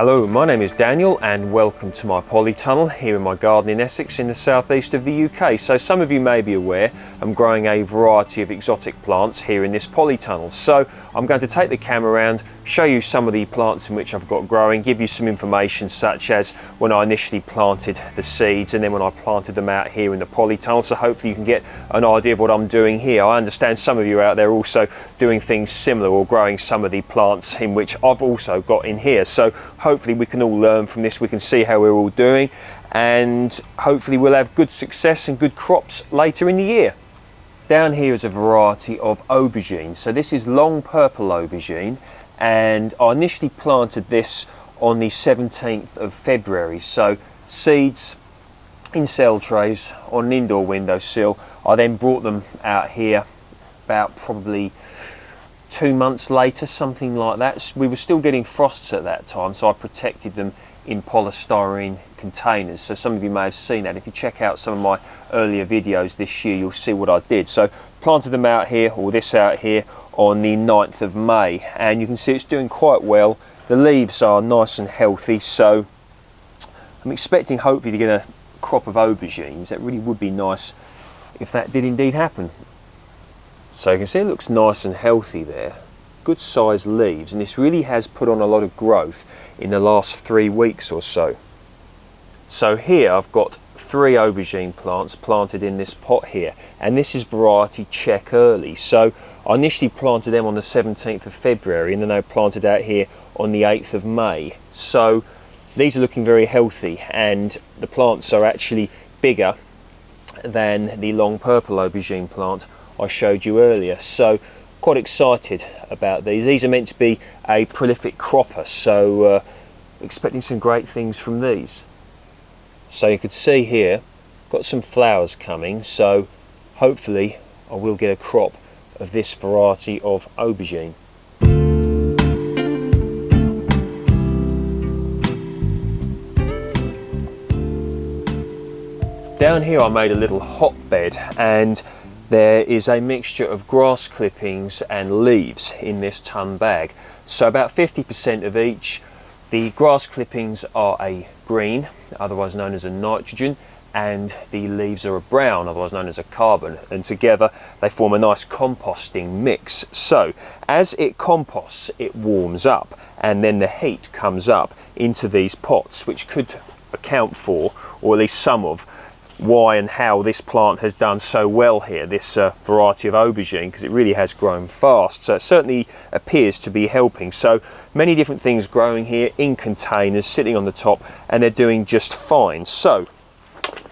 Hello, my name is Daniel and welcome to my polytunnel here in my garden in Essex in the southeast of the UK. So some of you may be aware I'm growing a variety of exotic plants here in this polytunnel. So I'm going to take the camera around, show you some of the plants in which I've got growing, give you some information such as when I initially planted the seeds and then when I planted them out here in the polytunnel. So hopefully you can get an idea of what I'm doing here. I understand some of you out there also doing things similar or growing some of the plants in which I've also got in here. So hopefully we can all learn from this, we can see how we're all doing, and hopefully we'll have good success and good crops later in the year. Down here is a variety of aubergine. So this is long purple aubergine, and I initially planted this on the 17th of February. So seeds in cell trays on an indoor windowsill. I then brought them out here about probably 2 months later, something like that. We were still getting frosts at that time, so I protected them in polystyrene containers. So some of you may have seen that. If you check out some of my earlier videos this year, you'll see what I did. So planted them out here, or this out here, on the 9th of May, and you can see it's doing quite well. The leaves are nice and healthy, so I'm expecting hopefully to get a crop of aubergines. That really would be nice if that did indeed happen. So you can see it looks nice and healthy there, good sized leaves, and this really has put on a lot of growth in the last 3 weeks or so. So here I've got 3 aubergine plants planted in this pot here, and this is variety Czech early. So I initially planted them on the 17th of February and then they planted out here on the 8th of May. So these are looking very healthy, and the plants are actually bigger than the long purple aubergine plant I showed you earlier. So quite excited about these. These are meant to be a prolific cropper, so expecting some great things from these. So you could see here, got some flowers coming, so hopefully I will get a crop of this variety of aubergine. Down here I made a little hotbed, and there is a mixture of grass clippings and leaves in this ton bag. So about 50% of each. The grass clippings are a green, otherwise known as a nitrogen, and the leaves are a brown, otherwise known as a carbon, and together they form a nice composting mix. So as it composts, it warms up, and then the heat comes up into these pots, which could account for, or at least some of, why and how this plant has done so well here, this variety of aubergine, because it really has grown fast. So it certainly appears to be helping. So many different things growing here in containers sitting on the top, and they're doing just fine. So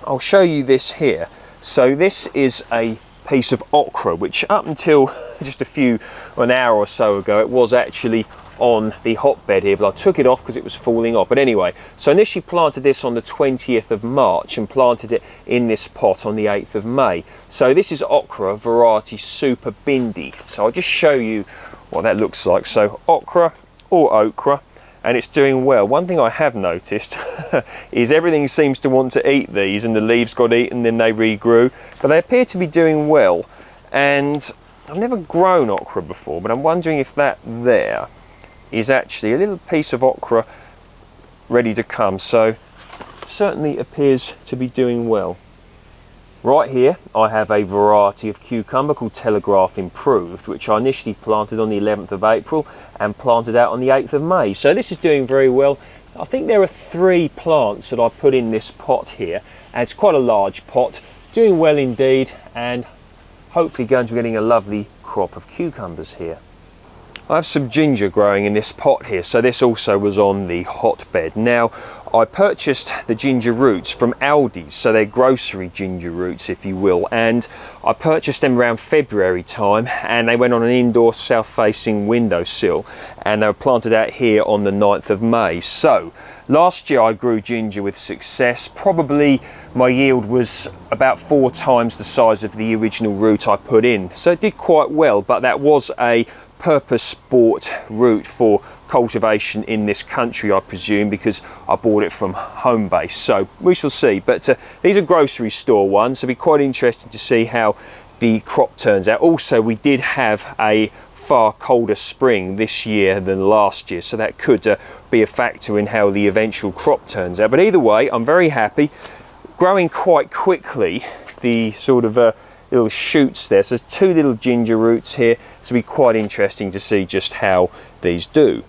I'll show you this here. So this is a piece of okra, which up until just an hour or so ago, it was actually on the hotbed here, but I took it off because it was falling off. But anyway, so I initially planted this on the 20th of March and planted it in this pot on the 8th of May. So this is okra variety Super Bindi. So I'll just show you what that looks like. So okra or okra, and it's doing well. One thing I have noticed is everything seems to want to eat these, and the leaves got eaten, then they regrew, but they appear to be doing well. And I've never grown okra before, but I'm wondering if that there is actually a little piece of okra ready to come. So certainly appears to be doing well. Right here I have a variety of cucumber called Telegraph Improved, which I initially planted on the 11th of April and planted out on the 8th of May. So this is doing very well. I think there are 3 plants that I put in this pot here, and it's quite a large pot, doing well indeed, and hopefully going to be getting a lovely crop of cucumbers here. I have some ginger growing in this pot here, so this also was on the hotbed. Now, I purchased the ginger roots from Aldi's, so they're grocery ginger roots, if you will, and I purchased them around February time, and they went on an indoor south-facing windowsill, and they were planted out here on the 9th of May. So, last year I grew ginger with success. Probably my yield was about 4 times the size of the original root I put in, so it did quite well, but that was a purpose bought root for cultivation in this country, I presume, because I bought it from home base. So we shall see. But these are grocery store ones, so it'll be quite interesting to see how the crop turns out. Also, we did have a far colder spring this year than last year, so that could be a factor in how the eventual crop turns out. But either way, I'm very happy. Growing quite quickly, the sort of little shoots there. So there's two little ginger roots here. So it'll be quite interesting to see just how these do.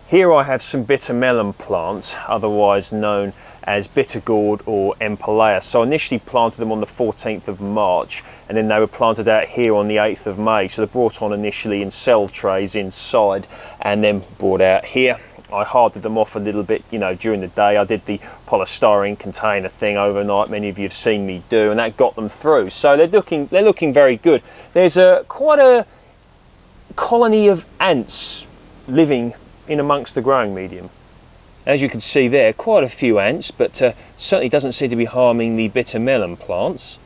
Here I have some bitter melon plants, otherwise known as bitter gourd or empalea. So I initially planted them on the 14th of March, and then they were planted out here on the 8th of May. So they're brought on initially in cell trays inside and then brought out here. I hardened them off a little bit, you know, during the day. I did the polystyrene container thing overnight, many of you have seen me do, and that got them through. So they're looking very good. There's quite a colony of ants living in amongst the growing medium. As you can see there, quite a few ants, but certainly doesn't seem to be harming the bitter melon plants.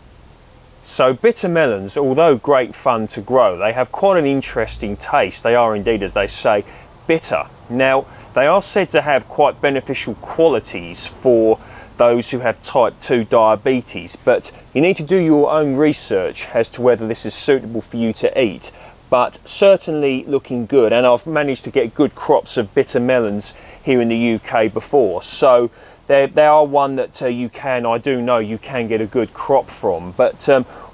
So bitter melons, although great fun to grow, they have quite an interesting taste. They are indeed, as they say, bitter. Now, they are said to have quite beneficial qualities for those who have type 2 diabetes, but you need to do your own research as to whether this is suitable for you to eat. But certainly looking good, and I've managed to get good crops of bitter melons here in the UK before, so they are one that I do know you can get a good crop from. But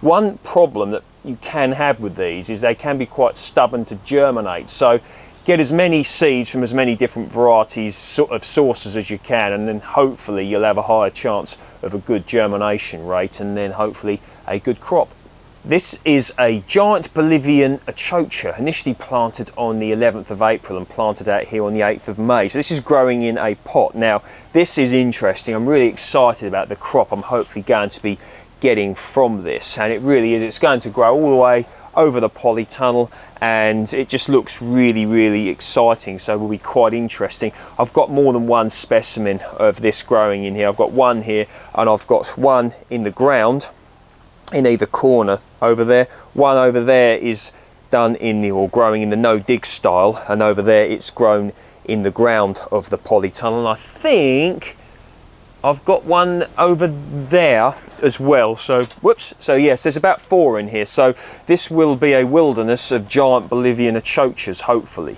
one problem that you can have with these is they can be quite stubborn to germinate, so get as many seeds from as many different varieties, sort of sources as you can, and then hopefully you'll have a higher chance of a good germination rate and then hopefully a good crop. This is a giant Bolivian Achocha, initially planted on the 11th of April and planted out here on the 8th of May. So this is growing in a pot. Now, this is interesting. I'm really excited about the crop I'm hopefully going to be getting from this. And it really is. It's going to grow all the way over the polytunnel, and it just looks really, really exciting. So it will be quite interesting. I've got more than one specimen of this growing in here. I've got one here, and I've got one in the ground in either corner over there. One over there is done in the, or growing in the no dig style, and over there it's grown in the ground of the polytunnel. And I think I've got one over there as well. So whoops, so yes, there's about 4 in here. So this will be a wilderness of giant Bolivian Achochas, hopefully.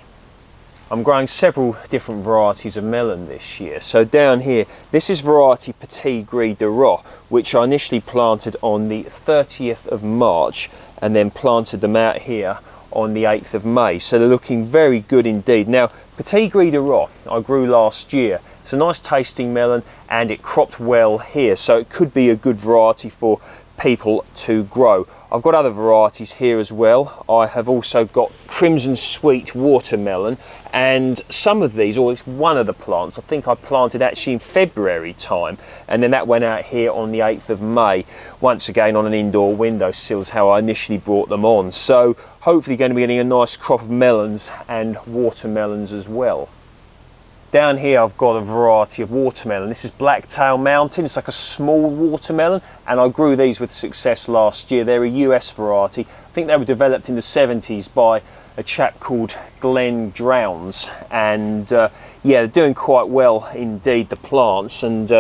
I'm growing several different varieties of melon this year. So down here, this is variety Petit Gris De Renne, which I initially planted on the 30th of March and then planted them out here on the 8th of May. So they're looking very good indeed. Now, Petit Gris De Renne I grew last year. It's a nice tasting melon and it cropped well here. So it could be a good variety for people to grow. I've got other varieties here as well. I have also got Crimson Sweet watermelon, and some of these, or it's one of the plants, I think I planted actually in February time, and then that went out here on the 8th of May, once again on an indoor windowsill is how I initially brought them on. So hopefully going to be getting a nice crop of melons and watermelons as well. Down here I've got a variety of watermelon. This is Blacktail Mountain. It's like a small watermelon, and I grew these with success last year. They're a US variety. I think they were developed in the 70s by a chap called Glenn Drowns, and yeah, they're doing quite well indeed, the plants, and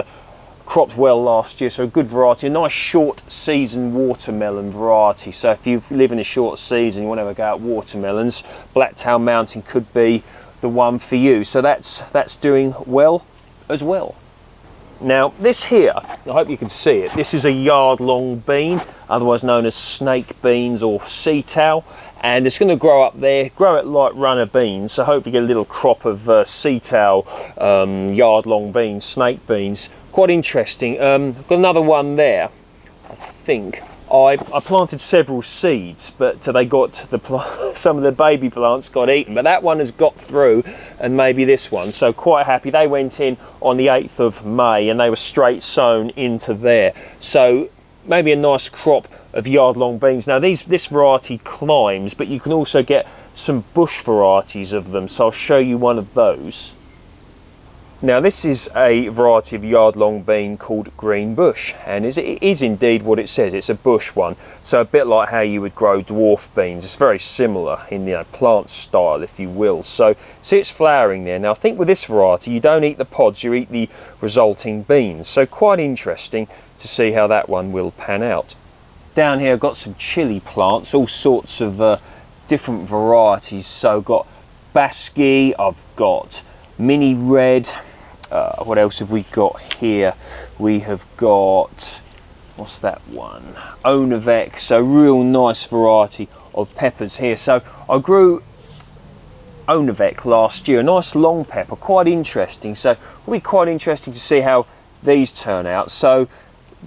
cropped well last year. So a good variety, a nice short season watermelon variety. So if you live in a short season, you want to have a go at watermelons, Blacktail Mountain could be the one for you. So that's doing well as well. Now this here, I hope you can see it, this is a yard-long bean, otherwise known as snake beans or sea towel, and it's going to grow up there, grow it like runner beans, so hopefully get a little crop of sea towel, yard-long beans, snake beans. Quite interesting. I've got another one there, I think. I planted several seeds, but they got some of the baby plants got eaten, but that one has got through, and maybe this one. So quite happy. They went in on the 8th of May and they were straight sown into there. So maybe a nice crop of yard-long beans. Now this variety climbs, but you can also get some bush varieties of them. So I'll show you one of those. Now this is a variety of yard-long bean called Green Bush, and it is indeed what it says. It's a bush one, so a bit like how you would grow dwarf beans. It's very similar in the plant style, if you will. So see, it's flowering there. Now I think with this variety you don't eat the pods, you eat the resulting beans. So quite interesting to see how that one will pan out. Down here I've got some chilli plants, all sorts of different varieties. So I've got Basque, I've got Mini Red, what else have we got here? We have got, what's that one? Onavec, so real nice variety of peppers here. So I grew Onavec last year, a nice long pepper, quite interesting. So it'll be quite interesting to see how these turn out. So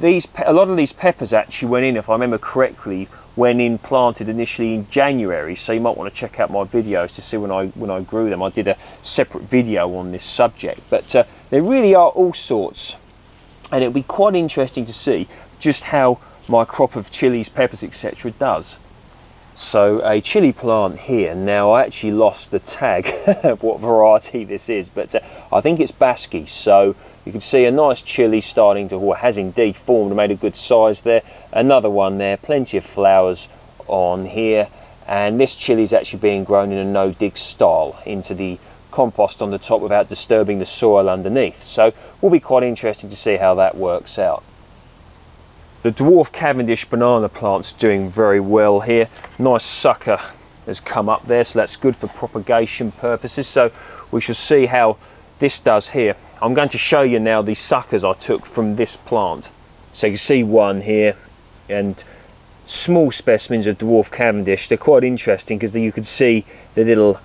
a lot of these peppers actually went in, if I remember correctly, went in planted initially in January. So you might want to check out my videos to see when I grew them. I did a separate video on this subject, but there really are all sorts, and it'll be quite interesting to see just how my crop of chilies, peppers, etc. does. So a chili plant here. Now I actually lost the tag of what variety this is, but I think it's Basque. So you can see a nice chili starting to, or has indeed formed and made a good size there. Another one there, plenty of flowers on here. And this chili is actually being grown in a no-dig style into the compost on the top without disturbing the soil underneath. So it will be quite interesting to see how that works out. The Dwarf Cavendish banana plant's doing very well here. Nice sucker has come up there, so that's good for propagation purposes. So we shall see how this does here. I'm going to show you now the suckers I took from this plant. So you can see one here, and small specimens of Dwarf Cavendish. They're quite interesting because you can see the little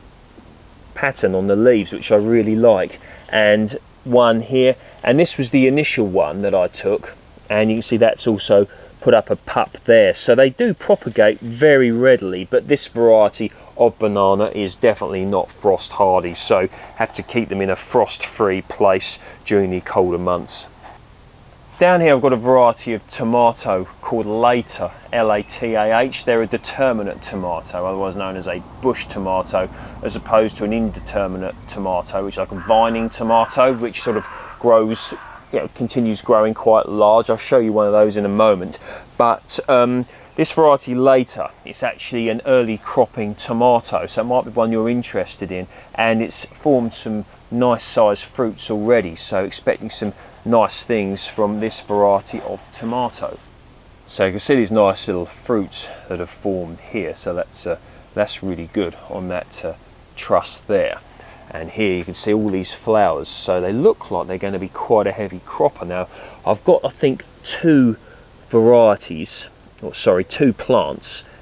pattern on the leaves, which I really like. And one here, and this was the initial one that I took. And you can see that's also put up a pup there. So they do propagate very readily, but this variety of banana is definitely not frost hardy, so have to keep them in a frost-free place during the colder months. Down here I've got a variety of tomato called LATAH, L-A-T-A-H. They're a determinate tomato, otherwise known as a bush tomato, as opposed to an indeterminate tomato, which is like a vining tomato, which sort of grows, continues growing quite large. I'll show you one of those in a moment. But this variety LATAH, it's actually an early cropping tomato, so it might be one you're interested in, and it's formed some nice sized fruits already, so expecting some nice things from this variety of tomato. So you can see these nice little fruits that have formed here, so that's really good on that truss there. And here you can see all these flowers, so they look like they're going to be quite a heavy cropper. Now I've got, I think, two plants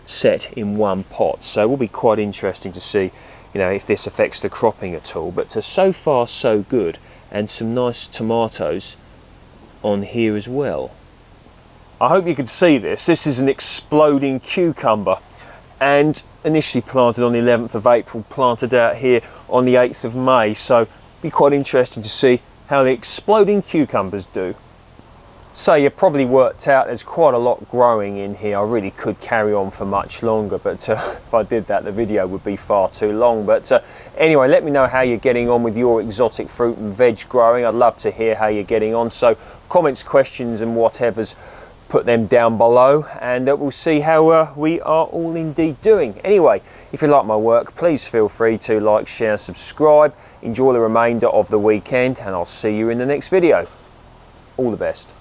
set in one pot, so it will be quite interesting to see, if this affects the cropping at all. But so far so good, and some nice tomatoes on here as well. I hope you can see this. This is an exploding cucumber, and initially planted on the 11th of April, planted out here on the 8th of May, so it'll be quite interesting to see how the exploding cucumbers do. So you probably worked out there's quite a lot growing in here. I really could carry on for much longer, but if I did that the video would be far too long. But anyway, let me know how you're getting on with your exotic fruit and veg growing. I'd love to hear how you're getting on, so comments, questions and whatever's, put them down below, and we'll see how we are all indeed doing. Anyway, if you like my work, please feel free to like, share, subscribe. Enjoy the remainder of the weekend, and I'll see you in the next video. All the best.